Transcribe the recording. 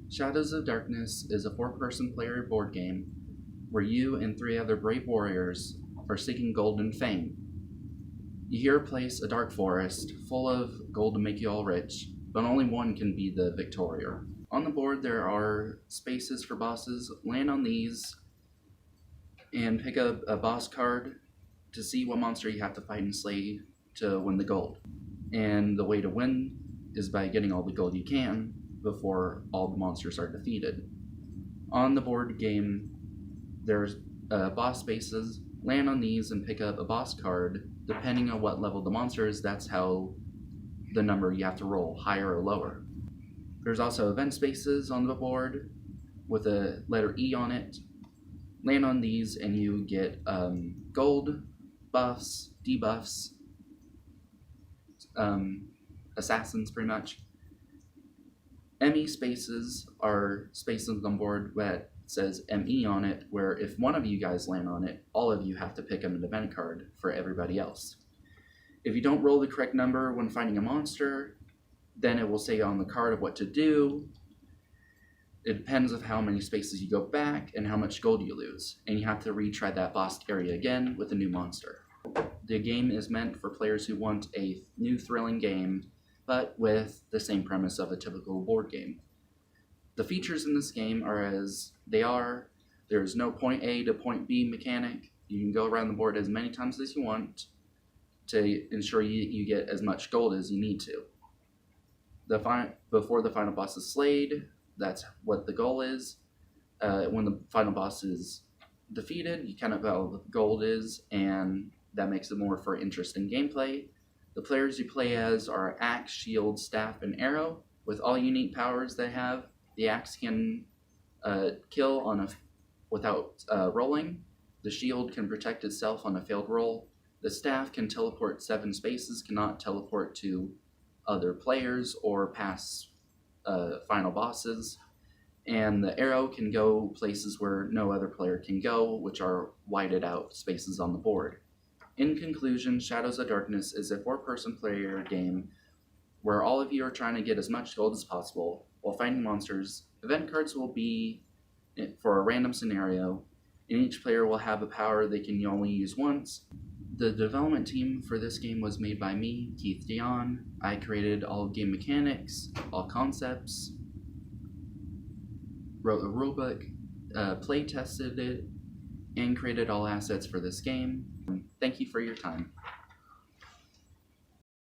Shadows of Darkness is a four-person player board game where you and three other brave warriors are seeking gold and fame. You here place a dark forest full of gold to make you all rich, but only one can be the victorious. On the board there are spaces for bosses. Land on these and pick up a boss card to see what monster you have to fight and slay to win the gold. And the way to win is by getting all the gold you can before all the monsters are defeated. On the board game, there's boss spaces. Land on these and pick up a boss card. Depending on what level the monster is, that's how the number you have to roll, higher or lower. There's also event spaces on the board with a letter E on it. Land on these and you get gold, buffs, debuffs, assassins pretty much. ME spaces are spaces on the board that says ME on it, where if one of you guys land on it, all of you have to pick up an event card for everybody else. If you don't roll the correct number when finding a monster, then it will say on the card of what to do. It depends on how many spaces you go back and how much gold you lose, and you have to retry that boss area again with a new monster. The game is meant for players who want a new thrilling game, but with the same premise of a typical board game. The features in this game are as they are. There's no point A to point B mechanic. You can go around the board as many times as you want to ensure you get as much gold as you need to. Before the final boss is slayed, that's what the goal is. When the final boss is defeated, you kind of know what the gold is, and that makes it more for interesting gameplay. The players you play as are Axe, Shield, Staff, and Arrow. With all unique powers they have, the Axe can kill without rolling. The Shield can protect itself on a failed roll. The Staff can teleport 7 spaces, cannot teleport to other players or past final bosses. And the Arrow can go places where no other player can go, which are whited out spaces on the board. In conclusion, Shadows of Darkness is a four-person player game where all of you are trying to get as much gold as possible while fighting monsters. Event cards will be for a random scenario, and each player will have a power they can only use once. The development team for this game was made by me, Keith Dion. I created all game mechanics, all concepts, wrote a rulebook, play tested it, and created all assets for this game. Thank you for your time.